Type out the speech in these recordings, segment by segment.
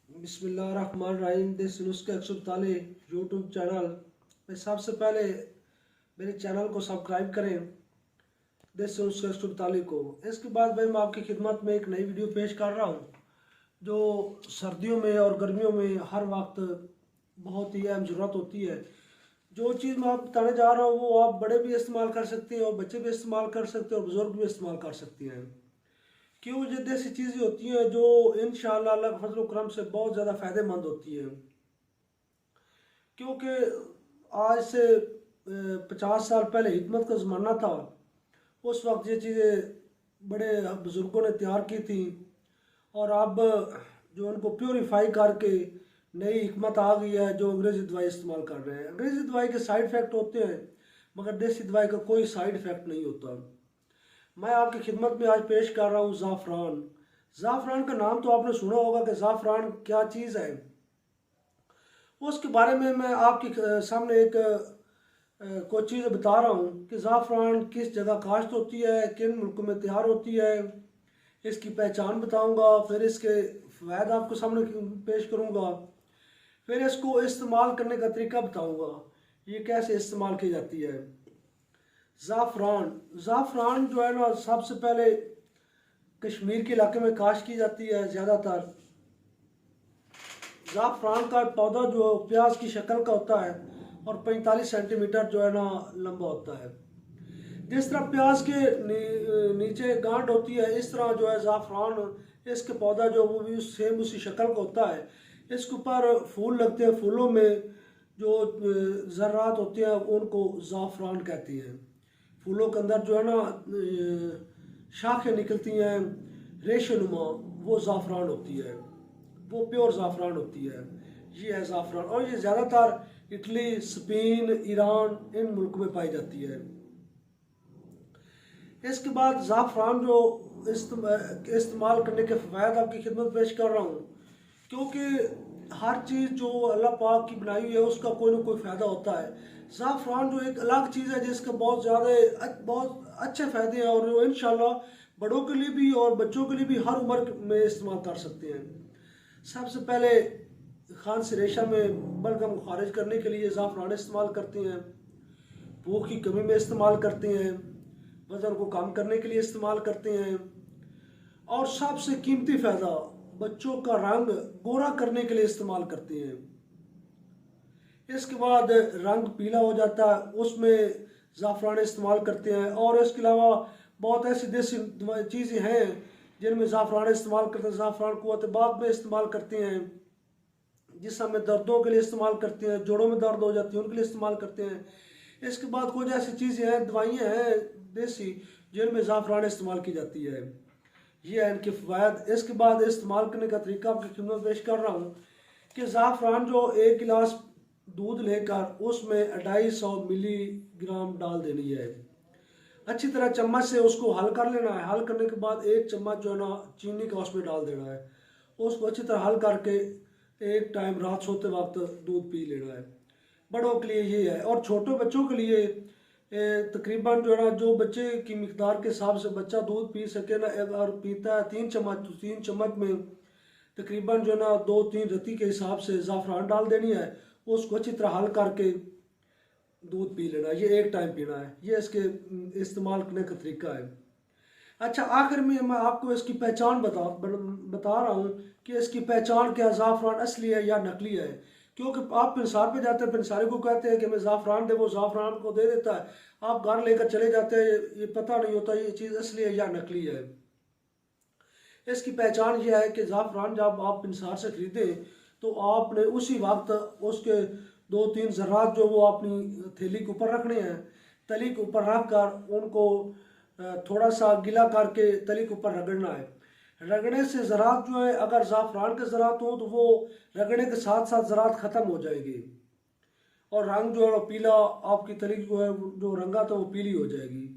बिस्मिल्लाहिर्रहमानिर्रहीम। देसी नुस्खे 141 यूट्यूब चैनल में सबसे पहले मेरे चैनल को सब्सक्राइब करें, देसी नुस्खे 141 को। इसके बाद भाई मैं आपकी खिदमत में एक नई वीडियो पेश कर रहा हूँ जो सर्दियों में और गर्मियों में हर वक्त बहुत ही अहम ज़रूरत होती है। जो चीज़ मैं आप बताने जा रहा हूँ वो आप बड़े भी इस्तेमाल कर सकते हैं और बच्चे भी इस्तेमाल कर सकते हैं और बुज़ुर्ग भी इस्तेमाल कर सकते हैं। क्यों, ये देसी चीज़ें होती हैं जो इंशाअल्लाह अल्लाह के फजल करम से बहुत ज़्यादा फ़ायदेमंद होती हैं। क्योंकि आज से 50 साल पहले हिकमत का ज़माना था। उस वक्त ये चीज़ें बड़े बुज़ुर्गों ने तैयार की थी और अब जो उनको प्योरीफाई करके नई हिकमत आ गई है जो अंग्रेज़ी दवाई इस्तेमाल कर रहे हैं। अंग्रेज़ी दवाई के साइड इफ़ेक्ट होते हैं मगर देसी दवाई का कोई साइड इफ़ेक्ट नहीं होता। मैं आपकी खिदमत में आज पेश कर रहा हूँ ज़ाफ़रान। ज़ाफ़रान का नाम तो आपने सुना होगा कि ज़ाफ़रान क्या चीज़ है। उसके बारे में मैं आपके सामने एक कुछ चीज़ें बता रहा हूँ कि ज़ाफ़रान किस जगह काश्त होती है, किन मुल्कों में तैयार होती है, इसकी पहचान बताऊँगा, फिर इसके फ़वाद आपको सामने पेश करूँगा, फिर इसको इस्तेमाल करने का तरीका बताऊँगा, ये कैसे इस्तेमाल की जाती है। ज़ाफ़रान जो है ना सबसे पहले कश्मीर के इलाके में काश्त की जाती है ज़्यादातर। ज़ाफ़रान का पौधा जो प्याज की शक्ल का होता है और 45 सेंटीमीटर जो है ना लंबा होता है। जिस तरह प्याज के नीचे गांठ होती है इस तरह जो है ज़ाफ़रान इसके पौधा जो वो भी सेम उसी शक्ल का होता है। इसके ऊपर फूल लगते हैं, फूलों में जो ज़र्रात होते हैं उनको ज़ाफ़रान कहती हैं। फूलों के अंदर जो है ना शाखें निकलती हैं रेशेनुमा, वो ज़ाफ़रान होती है, वो प्योर ज़ाफ़रान होती है। ये है ज़ाफ़रान और ये ज़्यादातर इटली, स्पेन, ईरान इन मुल्कों में पाई जाती है। इसके बाद ज़ाफ़रान जो इस्तेमाल करने के फ़वाद आपकी खिदमत पेश कर रहा हूँ। क्योंकि हर चीज़ जो अल्लाह पाक की बनाई हुई है उसका कोई ना कोई फ़ायदा होता है। ज़ाफ़रान जो एक अलग चीज़ है जिसके बहुत अच्छे फ़ायदे हैं और इंशाअल्लाह बड़ों के लिए भी और बच्चों के लिए भी हर उम्र में इस्तेमाल कर सकते हैं। सबसे पहले खांसी रेशा में बलगम खारिज करने के लिए ज़ाफ़रान इस्तेमाल करते हैं, भूख की कमी में इस्तेमाल करते हैं, वज़न को कम करने के लिए इस्तेमाल करते हैं और सबसे कीमती फ़ायदा बच्चों का रंग गोरा करने के लिए इस्तेमाल करते हैं। इसके बाद रंग पीला हो जाता है उसमें ज़ाफ़रान इस्तेमाल करते हैं। और इसके अलावा बहुत ऐसी देसी चीज़ें हैं जिनमें ज़ाफ़रान इस्तेमाल करते हैं। ज़ाफ़रान क़ुव्वत बाक़ में इस्तेमाल करते हैं, जिसम में दर्दों के लिए इस्तेमाल करते हैं, जोड़ों में दर्द हो जाती है उनके लिए इस्तेमाल करते हैं। इसके बाद कुछ ऐसी चीज़ें हैं, दवाइयाँ हैं देसी जिनमें ज़ाफ़रान इस्तेमाल की जाती है। ये है इनके फ़वाद। इसके बाद इस्तेमाल करने का तरीका आपकी खिदमत पेश कर रहा हूँ कि ज़ाफ़रान जो 1 गिलास दूध लेकर उसमें 250 मिलीग्राम डाल देनी है। अच्छी तरह चम्मच से उसको हल कर लेना है। हल करने के बाद 1 चम्मच जो है ना चीनी का उसमें डाल देना है। उसको अच्छी तरह हल करके एक टाइम रात सोते वक्त दूध पी लेना है। बड़ों के लिए ये है और छोटे बच्चों के लिए तकरीबन जो है ना जो बच्चे की मिकदार के हिसाब से बच्चा दूध पी सके ना, अगर पीता है 3 चम्मच तो 3 चम्मच में तकरीबन जो है ना 2-3 रत्ती के हिसाब से ज़ाफ़रान डाल देनी है। उसको अच्छी तरह हल करके दूध पी लेना है। ये एक टाइम पीना है। ये इसके इस्तेमाल करने का तरीका है। अच्छा, आखिर में मैं आपको इसकी पहचान बता रहा हूँ कि इसकी पहचान क्या, ज़ाफ़रान असली है या नकली है। क्योंकि आप पिंसार पे जाते हैं, पिंसारी को कहते हैं कि हमें ज़ाफ़रान दे, वो ज़ाफ़रान को दे देता है, आप घर लेकर चले जाते हैं, ये पता नहीं होता ये चीज़ असली है या नकली है। इसकी पहचान ये है कि ज़ाफ़रान जब आप पिंसार से ख़रीदें तो आपने उसी वक्त उसके 2-3 ज़र्रात जो वो अपनी थैली के ऊपर रखने हैं, तली के ऊपर रख कर उनको थोड़ा सा गिला करके तली के ऊपर रगड़ना है। रगड़ने से ज़रात जो है, अगर ज़ाफ़रान के ज़रात हो तो वो रगड़ने के साथ साथ ज़रात ख़त्म हो जाएगी और रंग जो है वो पीला, आपकी तली जो है जो रंगा था वो पीली हो जाएगी।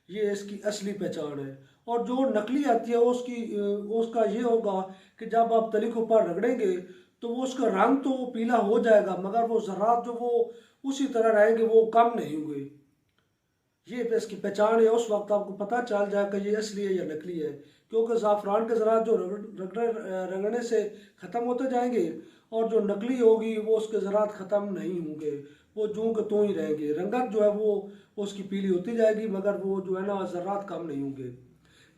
ये इसकी असली पहचान है। और जो नकली आती है उसका ये होगा कि जब आप तली के ऊपर रगड़ेंगे तो वो उसका रंग तो पीला हो जाएगा मगर वो ज़रात जो वो उसी तरह रहेंगे, वो कम नहीं होंगे। ये इसकी पहचान है। उस वक्त आपको पता चल जाएगा ये असली है या नकली है। क्योंकि ज़ाफ़रान के ज़रात जो रगड़ने से ख़त्म होते जाएंगे और जो नकली होगी वो उसके ज़रात ख़त्म नहीं होंगे, वो जूं के त्यों ही रहेंगे। रंगत जो है वो उसकी पीली होती जाएगी मगर वो जो है ना ज़रात कम नहीं होंगे।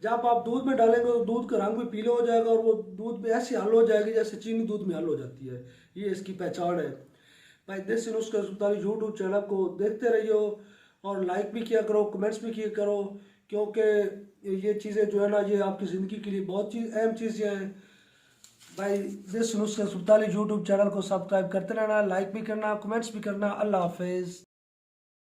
जब आप दूध में डालेंगे तो दूध का रंग भी पीला हो जाएगा और वो दूध में ऐसी हल हो जाएगी जैसे चीनी दूध में हल हो जाती है। ये इसकी पहचान है। भाई देसी नुस्खा अस्पताली यूट्यूब चैनल को देखते रहियो और लाइक भी किया करो, कमेंट्स भी किया करो, क्योंकि ये चीज़ें जो है ना ये आपकी ज़िंदगी के लिए बहुत अहम चीज़ें हैं। भाई देसी नुस्खा अस्पताली यूट्यूब चैनल को सब्सक्राइब करते रहना, लाइक भी करना, कमेंट्स भी करना। अल्लाह हाफिज़।